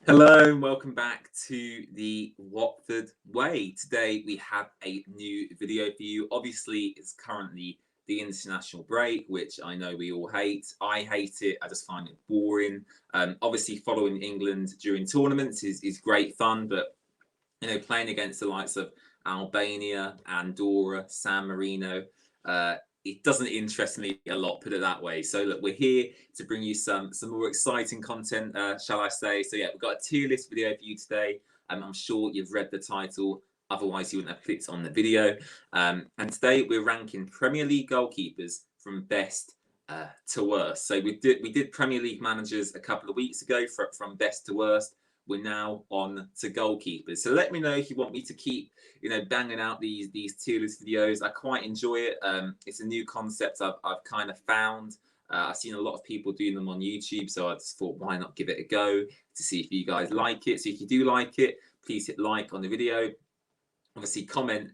Hello and welcome back to the Watford Way. Today we have a new video for you. Obviously, it's currently the international break, which I know we all hate. I hate it. I just find it boring. Obviously, following England during tournaments is great fun, but playing against the likes of Albania, Andorra, San Marino, it doesn't interest me a lot, put it that way. So look, we're here to bring you some more exciting content, shall I say. So yeah, we've got a tier list video for you today. I'm sure you've read the title, otherwise you wouldn't have clicked on the video. And today we're ranking Premier League goalkeepers from best to worst. So we did Premier League managers a couple of weeks ago from best to worst. We're now on to goalkeepers. So let me know if you want me to keep, banging out these tier list videos. I quite enjoy it. It's a new concept I've kind of found. I've seen a lot of people doing them on YouTube, so I just thought, why not give it a go to see if you guys like it. So if you do like it, please hit like on the video. Obviously, comment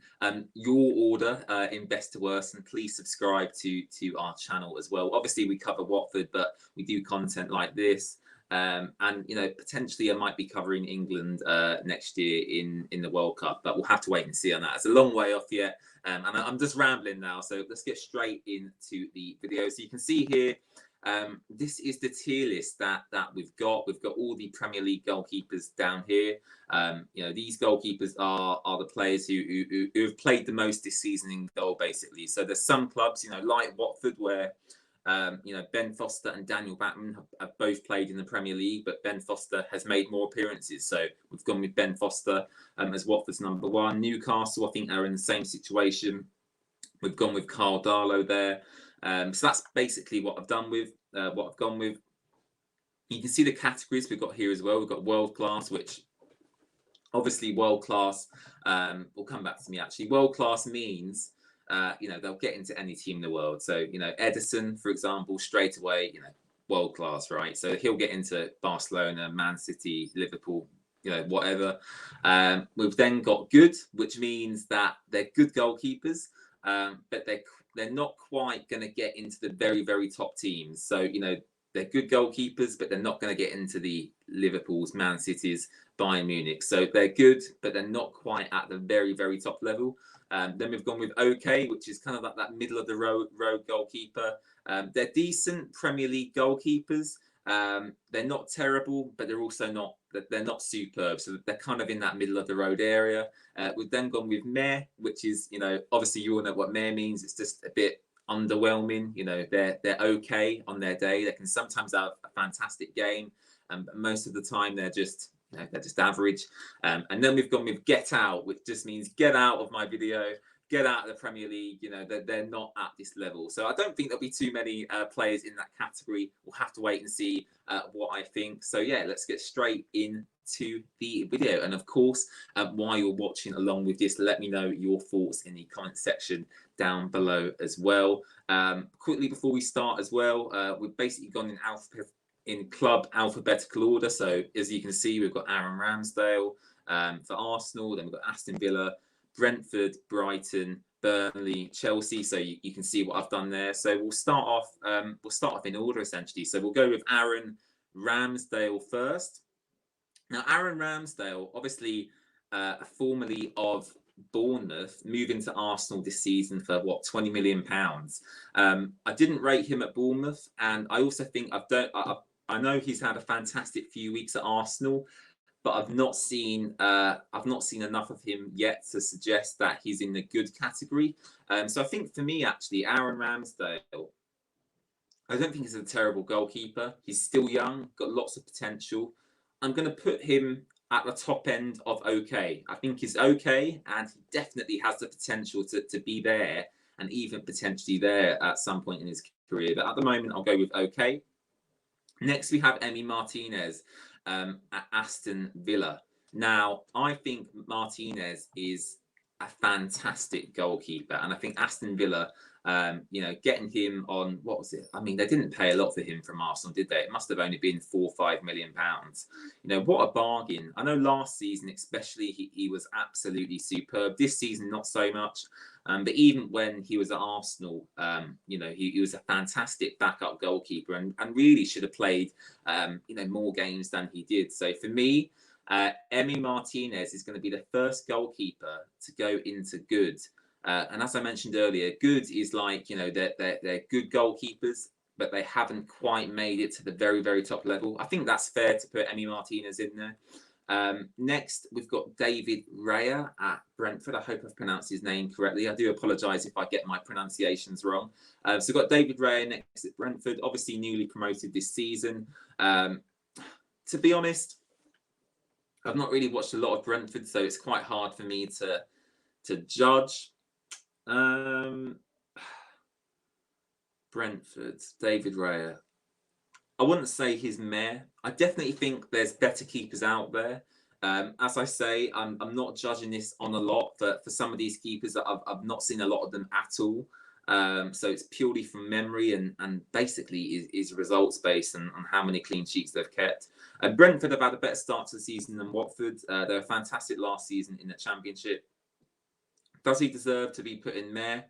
your order in best to worst, and please subscribe to our channel as well. Obviously, we cover Watford, but we do content like this. And potentially I might be covering England next year in the World Cup, but we'll have to wait and see on that. It's a long way off yet, and I'm just rambling now, so let's get straight into the video. So you can see here, this is the tier list that we've got. We've got all the Premier League goalkeepers down here. These goalkeepers are the players who have played the most this season in goal, basically. So there's some clubs, like Watford, where Ben Foster and Daniel Batman have both played in the Premier League, but Ben Foster has made more appearances. So we've gone with Ben Foster as Watford's number one. Newcastle, I think, are in the same situation. We've gone with Carl Darlow there. So that's basically what I've gone with. You can see the categories we've got here as well. We've got world class, which obviously world class will come back to me actually. World class means they'll get into any team in the world. So, Edison, for example, straight away, world class, right? So he'll get into Barcelona, Man City, Liverpool, whatever. We've then got good, which means that they're good goalkeepers, but they're not quite going to get into the very, very top teams. So, they're good goalkeepers, but they're not going to get into the Liverpools, Man Cities, Bayern Munich. So they're good, but they're not quite at the very, very top level. Then we've gone with OK, which is kind of like that middle of the road goalkeeper. They're decent Premier League goalkeepers. They're not terrible, but they're also they're not superb. So they're kind of in that middle of the road area. We've then gone with meh, which is, obviously you all know what meh means. It's just a bit underwhelming. They're okay on their day. They can sometimes have a fantastic game, but most of the time they're just average. And then we've gone with get out, which just means get out of my video, get out of the Premier League. They're not at this level. So I don't think there'll be too many players in that category. We'll have to wait and see what I think. So yeah, let's get straight into the video. And of course, while you're watching along with this, let me know your thoughts in the comment section down below as well. Quickly before we start as well, we've basically gone in club alphabetical order. So as you can see, we've got Aaron Ramsdale for Arsenal, then we've got Aston Villa, Brentford, Brighton, Burnley, Chelsea. So you can see what I've done there. So we'll start off in order essentially. So we'll go with Aaron Ramsdale first. Now Aaron Ramsdale, obviously formerly of Bournemouth, moving to Arsenal this season for what, £20 million. I didn't rate him at Bournemouth, and I also think I know he's had a fantastic few weeks at Arsenal, but I've not seen enough of him yet to suggest that he's in the good category. So I think for me, actually, Aaron Ramsdale, I don't think he's a terrible goalkeeper. He's still young, got lots of potential. I'm going to put him at the top end of okay. I think he's okay, and he definitely has the potential to be there, and even potentially there at some point in his career. But at the moment, I'll go with okay. Next, we have Emmy Martinez at Aston Villa. Now, I think Martinez is a fantastic goalkeeper, and I think Aston Villa, getting him on, what was it? I mean, they didn't pay a lot for him from Arsenal, did they? It must have only been £4 or £5 million. What a bargain. I know last season, especially, he was absolutely superb. This season, not so much. But even when he was at Arsenal, you know, he was a fantastic backup goalkeeper and really should have played, you know, more games than he did. So for me, Emmy Martinez is going to be the first goalkeeper to go into good. And as I mentioned earlier, good is like, you know, they're good goalkeepers, but they haven't quite made it to the very, very top level. I think that's fair to put Emmy Martinez in there. Next, we've got David Raya at Brentford. I hope I've pronounced his name correctly. I do apologise if I get my pronunciations wrong. So we've got David Raya next at Brentford, obviously newly promoted this season. To be honest, I've not really watched a lot of Brentford, so it's quite hard for me to judge. Brentford, David Raya. I wouldn't say he's meh. I definitely think there's better keepers out there. As I say, I'm not judging this on a lot for some of these keepers. I've not seen a lot of them at all. So it's purely from memory and basically is results based on how many clean sheets they've kept. Brentford have had a better start to the season than Watford. They were fantastic last season in the Championship. Does he deserve to be put in meh?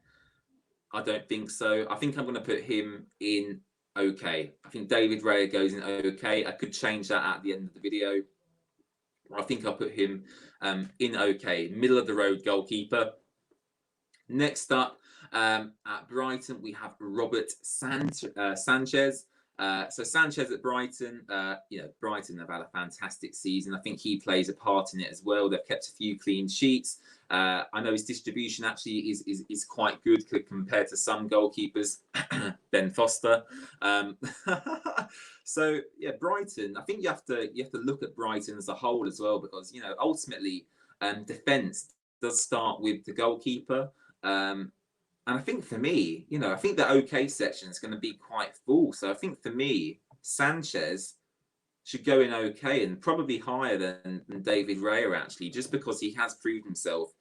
I don't think so. I think I'm going to put him in okay. I think David Raya goes in okay. I could change that at the end of the video. I think I'll put him in okay. Middle of the road goalkeeper. Next up, at Brighton, we have Robert Sanchez. So Sanchez at Brighton, you know, Brighton have had a fantastic season. I think he plays a part in it as well. They've kept a few clean sheets. I know his distribution actually is quite good compared to some goalkeepers. Ben Foster. So yeah, Brighton. I think you have to look at Brighton as a whole as well, because you know ultimately defence does start with the goalkeeper. And I think for me, you know, I think the OK section is going to be quite full. So I think for me, Sanchez should go in OK and probably higher than David Raya, actually, just because he has proved himself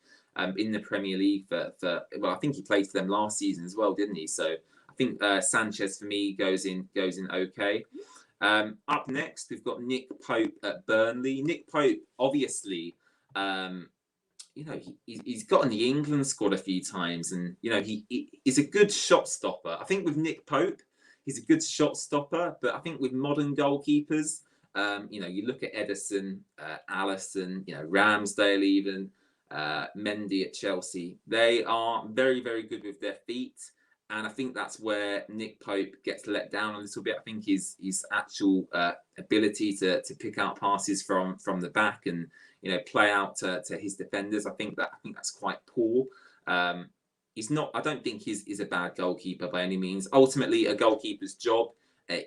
in the Premier League for well, I think he played for them last season as well, didn't he? So I think Sanchez for me goes in OK. Up next, we've got Nick Pope at Burnley. Nick Pope, obviously, you know, he's got in the England squad a few times, and you know he's a good shot stopper. I think with Nick Pope, he's a good shot stopper, but I think with modern goalkeepers, you know, you look at Ederson, Alisson, you know, Ramsdale, even Mendy at Chelsea, they are very, very good with their feet, and I think that's where Nick Pope gets let down a little bit. I think his actual ability to pick out passes from the back and you know play out to his defenders, I think that's quite poor. He's not. I don't think he's a bad goalkeeper by any means. Ultimately, a goalkeeper's job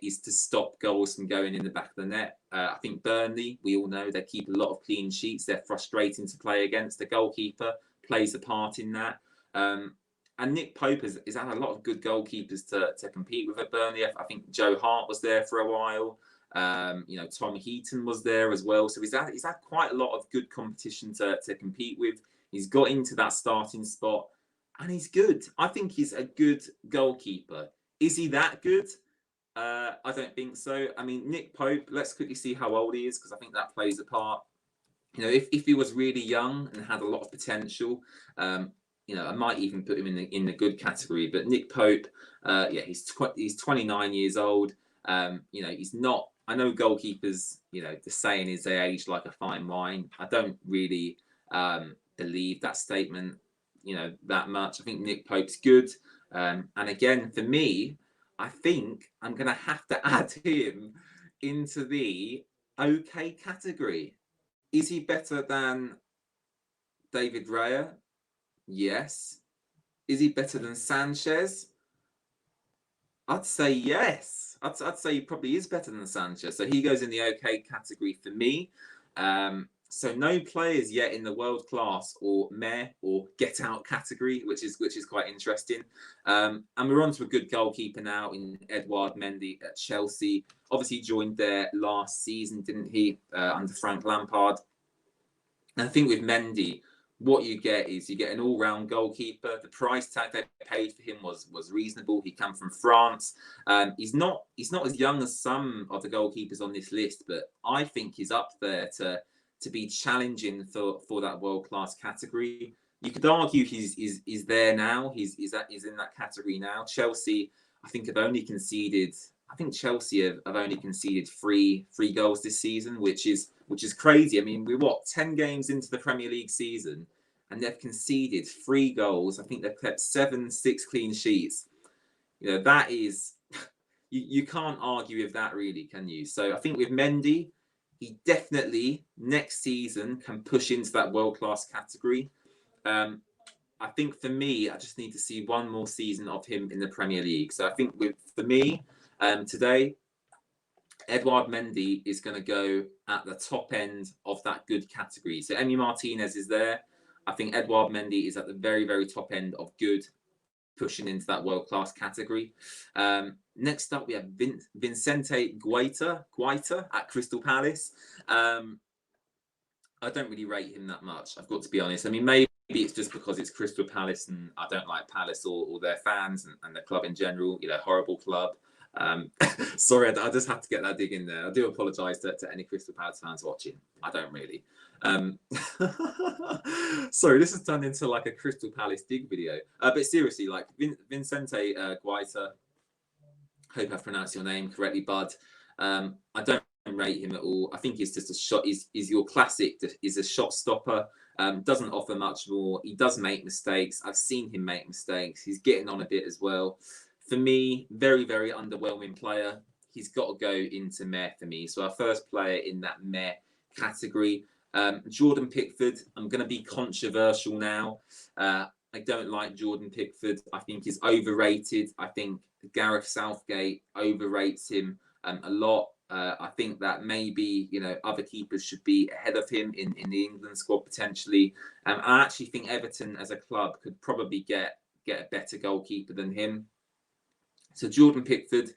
is to stop goals from going in the back of the net. I think Burnley, we all know, they keep a lot of clean sheets. They're frustrating to play against. The goalkeeper plays a part in that. And Nick Pope has had a lot of good goalkeepers to compete with at Burnley. I think Joe Hart was there for a while. You know, Tom Heaton was there as well. So he's had quite a lot of good competition to compete with. He's got into that starting spot and he's good. I think he's a good goalkeeper. Is he that good? I don't think so. I mean, Nick Pope, let's quickly see how old he is, because I think that plays a part. You know, if he was really young and had a lot of potential, you know, I might even put him in the good category. But Nick Pope, yeah, he's 29 years old. You know, he's not. I know goalkeepers, you know, the saying is they age like a fine wine. I don't really believe that statement, you know, that much. I think Nick Pope's good. And again, for me, I think I'm going to have to add him into the OK category. Is he better than David Raya? Yes. Is he better than Sanchez? I'd say yes. I'd say he probably is better than Sanchez. So he goes in the OK category for me. So no players yet in the world class or meh or get out category, which is quite interesting. And we're on to a good goalkeeper now in Eduard Mendy at Chelsea. Obviously joined there last season, didn't he, under Frank Lampard? And I think with Mendy, what you get is you get an all-round goalkeeper. The price tag they paid for him was reasonable. He came from France. He's not as young as some of the goalkeepers on this list, but I think he's up there to be challenging for that world-class category. you could argue he's there now. He's in that category now. Chelsea, I think, have only conceded. I think Chelsea have only conceded three goals this season, which is crazy. I mean, we're 10 games into the Premier League season, and they've conceded 3 goals. I think they've kept 6 clean sheets. You know, that is, you can't argue with that, really, can you? So I think with Mendy, he definitely next season can push into that world-class category. I think for me, I just need to see one more season of him in the Premier League. So I think for me, today, Eduard Mendy is going to go at the top end of that good category. So Emmy Martinez is there. I think Eduard Mendy is at the very, very top end of good, pushing into that world-class category. Next up, we have Vicente Guaita at Crystal Palace. I don't really rate him that much, I've got to be honest. I mean, maybe it's just because it's Crystal Palace and I don't like Palace or their fans and the club in general. You know, horrible club. Sorry, I just have to get that dig in there. I do apologise to any Crystal Palace fans watching. I don't really. Sorry, this has turned into like a Crystal Palace dig video. But seriously, like Vicente Guaita, hope I've pronounced your name correctly, bud. I don't rate him at all. I think he's just a shot. Is your classic? Is a shot stopper. Doesn't offer much more. He does make mistakes. I've seen him make mistakes. He's getting on a bit as well. For me, very, very underwhelming player. He's got to go into meh for me. So our first player in that meh category, Jordan Pickford. I'm going to be controversial now. I don't like Jordan Pickford. I think he's overrated. I think Gareth Southgate overrates him a lot. I think that maybe, you know, other keepers should be ahead of him in the England squad potentially. I actually think Everton as a club could probably get a better goalkeeper than him. So Jordan Pickford,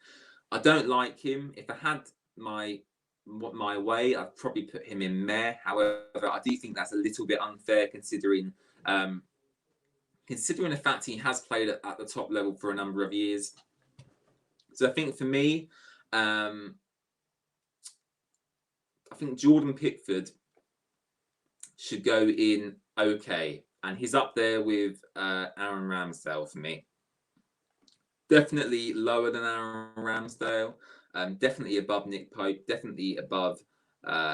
I don't like him. If I had my way, I'd probably put him in meh. However, I do think that's a little bit unfair considering the fact he has played at the top level for a number of years. So I think for me, I think Jordan Pickford should go in okay. And he's up there with Aaron Ramsdale for me. Definitely lower than Aaron Ramsdale. Definitely above Nick Pope. Definitely above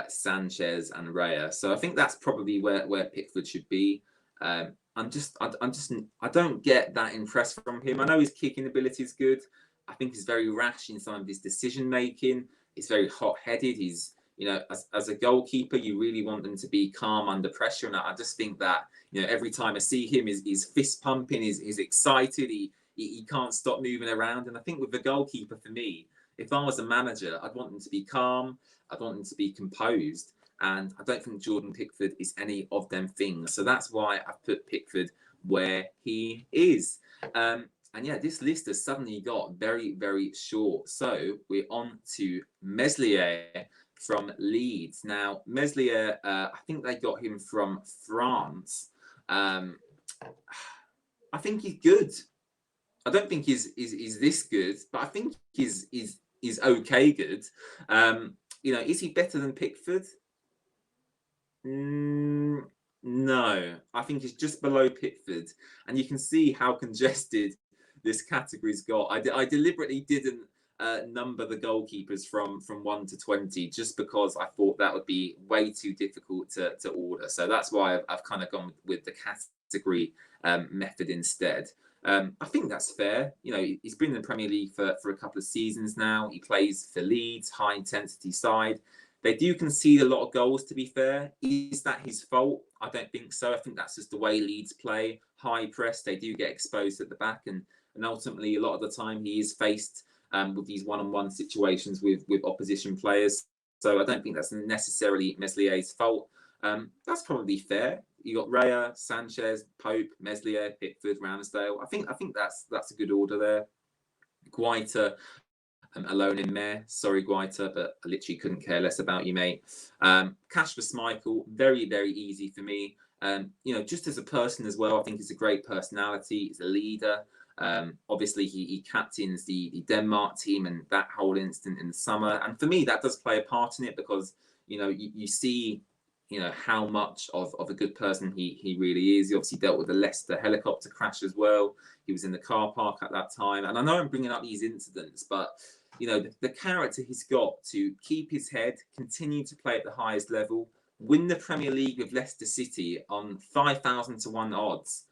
Sanchez and Raya. So I think that's probably where Pickford should be. I don't get that impressed from him. I know his kicking ability is good. I think he's very rash in some of his decision making. He's very hot-headed. He's, you know, as a goalkeeper, you really want them to be calm under pressure. And I just think that, you know, every time I see him, he's fist pumping, he's excited, he can't stop moving around. And I think with the goalkeeper, for me, if I was a manager, I'd want him to be calm. I'd want him to be composed. And I don't think Jordan Pickford is any of them things. So that's why I've put Pickford where he is. And yeah, this list has suddenly got very, very short. So we're on to Meslier from Leeds. Now, Meslier, I think they got him from France. I think he's good. I don't think he's this good, but I think he's okay good. You know, is he better than Pickford? No, I think he's just below Pickford, and you can see how congested this category's got. I deliberately didn't number the goalkeepers from 1 to 20 just because I thought that would be way too difficult to order. So that's why I've kind of gone with the category method instead. I think that's fair. You know, he's been in the Premier League for a couple of seasons now. He plays for Leeds, high intensity side. They do concede a lot of goals, to be fair. Is that his fault? I don't think so. I think that's just the way Leeds play. High press, they do get exposed at the back. And ultimately, a lot of the time, he is faced with these one-on-one situations with opposition players. So I don't think that's necessarily Meslier's fault. That's probably fair. You got Raya, Sanchez, Pope, Meslier, Pickford, Ramsdale. I think that's a good order there. Guaita, alone in meh. Sorry, Guaita, but I literally couldn't care less about you, mate. Kasper Schmeichel, very, very easy for me. You know, just as a person as well, I think he's a great personality. He's a leader. Obviously, he captains the Denmark team and that whole incident in the summer. And for me, that does play a part in it because, you know, you see, you know, how much of a good person he really is. He obviously dealt with the Leicester helicopter crash as well. He was in the car park at that time. And I know I'm bringing up these incidents, but, you know, the character he's got to keep his head, continue to play at the highest level, win the Premier League with Leicester City on 5,000 to 1 odds.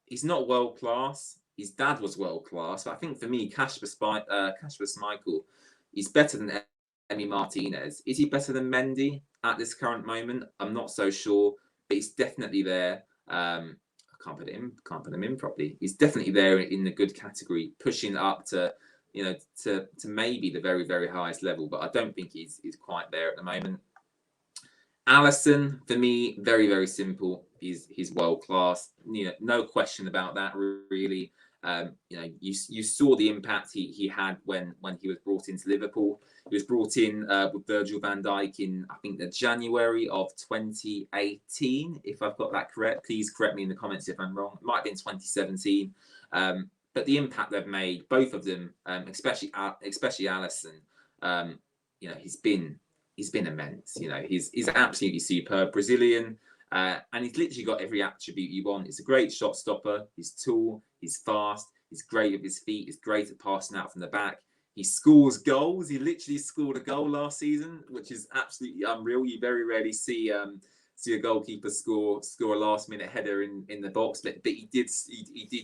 He's not world class. His dad was world class. But I think for me, Kasper Schmeichel, he's better than Emmy Martinez. Is he better than Mendy at this current moment? I'm not so sure, but he's definitely there. I can't put him in properly. He's definitely there in the good category, pushing up to, you know, to maybe the very, very highest level. But I don't think he's quite there at the moment. Alisson, for me, very, very simple. He's world class. You know, no question about that, really. You know, you saw the impact he had when he was brought into Liverpool. He was brought in with Virgil van Dijk in, I think, the January of 2018, if I've got that correct. Please correct me in the comments if I'm wrong. It might have been 2017. But the impact they've made, both of them, especially Alisson, you know, he's been immense. You know, he's absolutely superb, Brazilian, and he's literally got every attribute you want. He's a great shot stopper. He's tall. He's fast. He's great with his feet. He's great at passing out from the back. He scores goals. He literally scored a goal last season, which is absolutely unreal. You very rarely see a goalkeeper score a last minute header in the box, but he did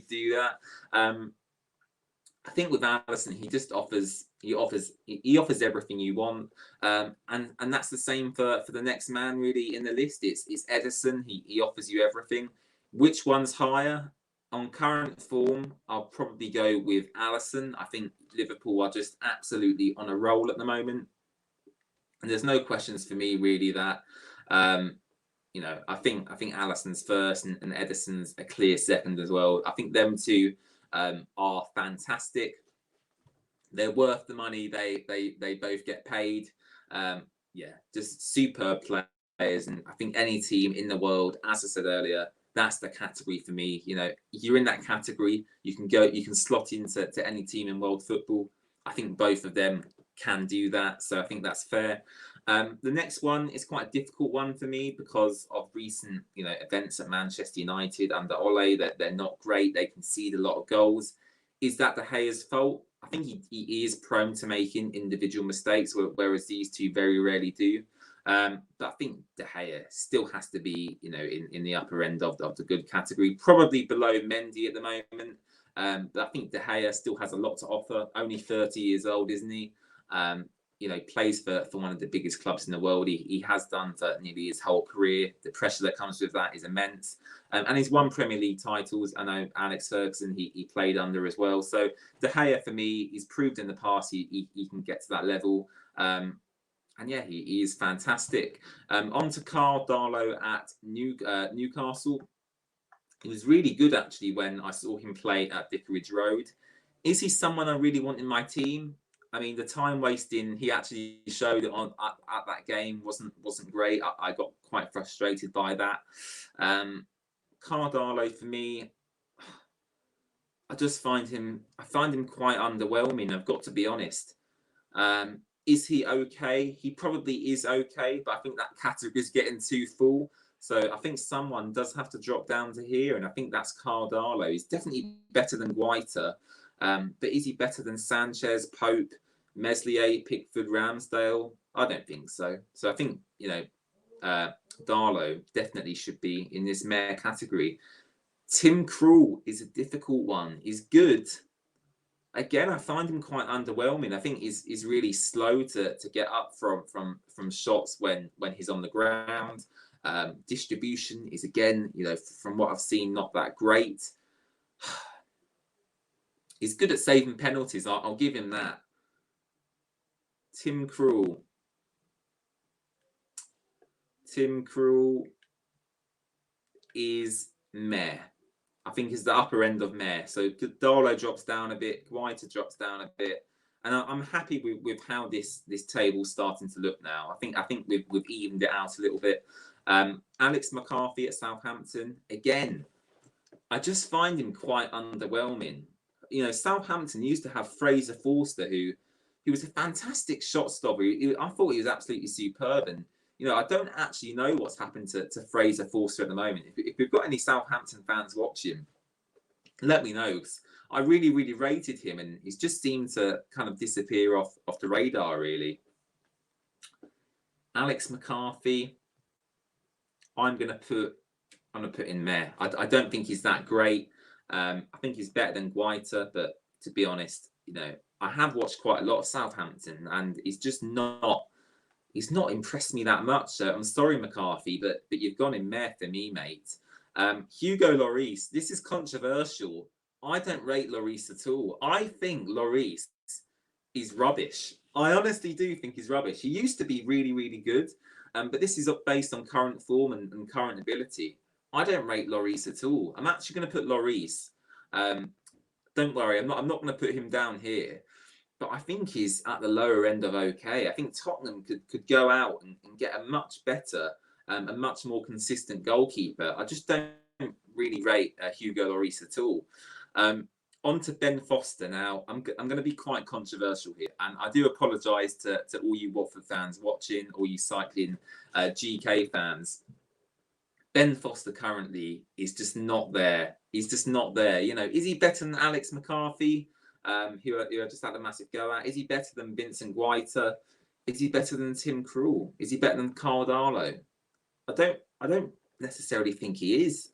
do that. I think with Alisson, he just offers everything you want, and that's the same for the next man really in the list. It's Ederson. He offers you everything. Which one's higher? On current form, I'll probably go with Alisson. I think Liverpool are just absolutely on a roll at the moment, and there's no questions for me really that. You know, I think Alisson's first and Ederson's a clear second as well. I think them two are fantastic. They're worth the money they both get paid. Yeah, just superb players, and I think any team in the world, as I said earlier, that's the category for me. You know, you're in that category, you can slot into any team in world football. I think both of them can do that, so I think that's fair. The next one is quite a difficult one for me because of recent, you know, events at Manchester United under Ole, that they're not great. They concede a lot of goals. Is that De Gea's fault? I think he is prone to making individual mistakes, whereas these two very rarely do. But I think De Gea still has to be, you know, in the upper end of the good category, probably below Mendy at the moment. But I think De Gea still has a lot to offer. Only 30 years old, isn't he? You know, plays for one of the biggest clubs in the world. He has done for nearly his whole career. The pressure that comes with that is immense. And he's won Premier League titles. I know Alex Ferguson, he played under as well. So De Gea, for me, he's proved in the past he can get to that level. And yeah, he is fantastic. On to Carl Darlow at Newcastle. He was really good, actually, when I saw him play at Vicarage Road. Is he someone I really want in my team? I mean, the time wasting he actually showed at that game wasn't great. I got quite frustrated by that. Carl Darlow, for me, I find him quite underwhelming. I've got to be honest. Is he okay? He probably is okay, but I think that category is getting too full. So I think someone does have to drop down to here, and I think that's Carl Darlow. He's definitely better than Guaita, but is he better than Sanchez, Pope, Meslier, Pickford, Ramsdale? I don't think so. So I think, you know, Darlow definitely should be in this Mayor category. Tim Krul is a difficult one. He's good. Again, I find him quite underwhelming. I think he's really slow to get up from shots when he's on the ground. Distribution is, again, you know, from what I've seen, not that great. He's good at saving penalties. I'll give him that. Tim Krul is meh. I think is the upper end of meh. So Darlow drops down a bit, Guaita drops down a bit, and I'm happy with how this table's starting to look now. I think we've evened it out a little bit. Alex McCarthy at Southampton, again, I just find him quite underwhelming. You know, Southampton used to have Fraser Forster, who was a fantastic shot stopper. I thought he was absolutely superb, and you know, I don't actually know what's happened to Fraser Forster at the moment. If we've got any Southampton fans watching, let me know, because I really, really rated him, and he's just seemed to kind of disappear off the radar, really. Alex McCarthy, I'm gonna put in meh. I don't think he's that great. I think he's better than Guaita, but to be honest, you know, I have watched quite a lot of Southampton, and he's just not. He's not impressed me that much. So I'm sorry, McCarthy, but you've gone in meh for me, mate. Hugo Laurice, this is controversial. I don't rate Laurice at all. I think Laurice is rubbish. I honestly do think he's rubbish. He used to be really, really good, but this is based on current form and current ability. I don't rate Laurice at all. I'm actually going to put Laurice. Don't worry, I'm not going to put him down here. But I think he's at the lower end of okay. I think Tottenham could go out and get a much better, a much more consistent goalkeeper. I just don't really rate Hugo Laurice at all. On to Ben Foster now. I'm going to be quite controversial here, and I do apologise to all you Watford fans watching, all you cycling GK fans. Ben Foster currently is just not there. He's just not there. You know, is he better than Alex McCarthy? Who I just had a massive go at. Is he better than Vincent Guaita? Is he better than Tim Krul? Is he better than Cardalo? I don't necessarily think he is.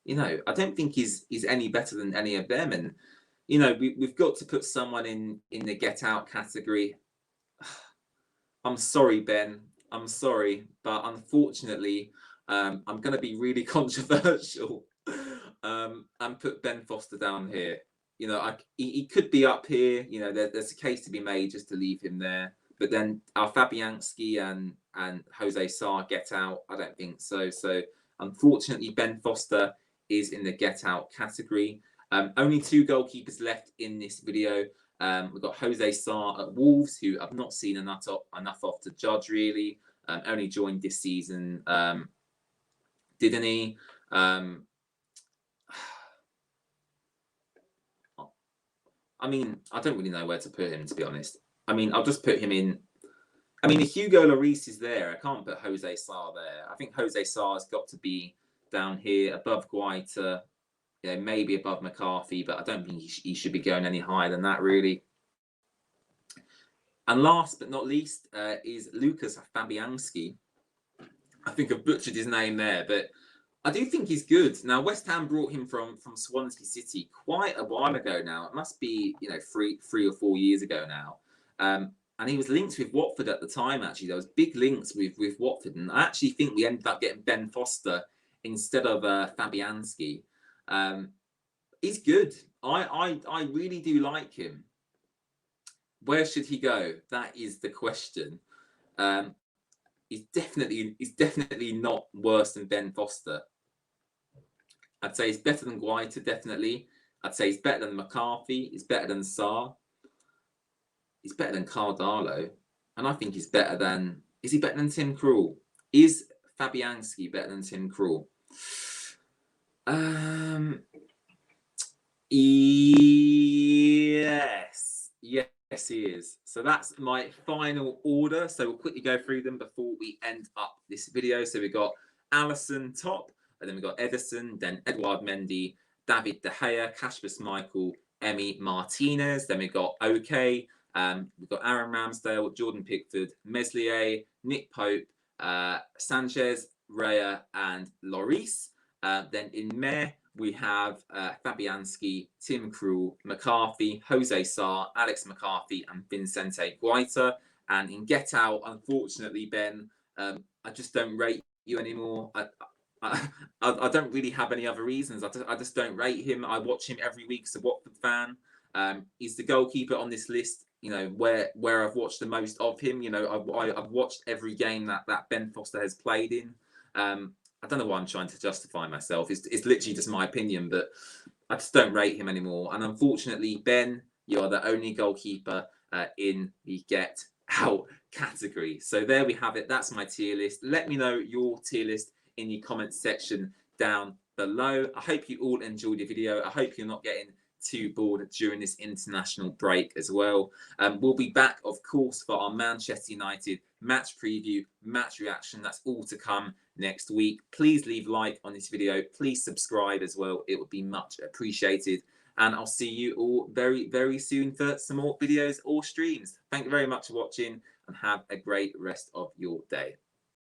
You know, I don't think he's any better than any of them. And you know, we've got to put someone in the get out category. I'm sorry, Ben. I'm sorry, but unfortunately, I'm going to be really controversial and put Ben Foster down here. You know, he could be up here. You know, there's a case to be made just to leave him there. But then our Fabianski and Jose Sarr get out. I don't think so. So unfortunately, Ben Foster is in the get out category. Only 2 goalkeepers left in this video. We've got Jose Sarr at Wolves, who I've not seen enough of to judge really. Only joined this season, didn't he? I mean, I don't really know where to put him, to be honest. I mean, I'll just put him in. I mean, if Hugo Laurice is there, I can't put Jose Sarr there. I think Jose Sarr has got to be down here, above Guaita, you know, maybe above McCarthy, but I don't think he should be going any higher than that, really. And last but not least is Lucas Fabianski. I think I've butchered his name there, but I do think he's good. Now, West Ham brought him from Swansea City quite a while ago now. It must be, you know, three or 4 years ago now. And he was linked with Watford at the time, actually. There was big links with Watford. And I actually think we ended up getting Ben Foster instead of Fabianski. He's good. I really do like him. Where should he go? That is the question. He's definitely not worse than Ben Foster. I'd say he's better than Guaita, definitely. I'd say he's better than McCarthy. He's better than Sarr. He's better than Cardalo. And I think he's better than... Is he better than Tim Krul? Is Fabianski better than Tim Krul? Yes. Yes, he is. So that's my final order. So we'll quickly go through them before we end up this video. So we've got Alisson top, and then we've got Ederson, then Eduard Mendy, David De Gea, Kasper Schmeichel, Emmy Martinez. Then we've got OK. We've got Aaron Ramsdale, Jordan Pickford, Meslier, Nick Pope, Sanchez, Raya, and Laurice. Then in Meh, we have Fabianski, Tim Krul, McCarthy, Jose Sarr, Alex McCarthy, and Vincente Guaita. And in Get Out, unfortunately, Ben, I just don't rate you anymore. I don't really have any other reasons. I just don't rate him. I watch him every week as a Watford fan. He's the goalkeeper on this list, you know, where I've watched the most of him. You know, I've watched every game that Ben Foster has played in. I don't know why I'm trying to justify myself. It's literally just my opinion, but I just don't rate him anymore. And unfortunately, Ben, you are the only goalkeeper in the Get Out category. So there we have it. That's my tier list. Let me know your tier list in the comments section down below. I hope you all enjoyed the video. I hope you're not getting too bored during this international break as well. We'll be back, of course, for our Manchester United match preview, match reaction. That's all to come next week. Please leave a like on this video. Please subscribe as well. It would be much appreciated. And I'll see you all very, very soon for some more videos or streams. Thank you very much for watching and have a great rest of your day.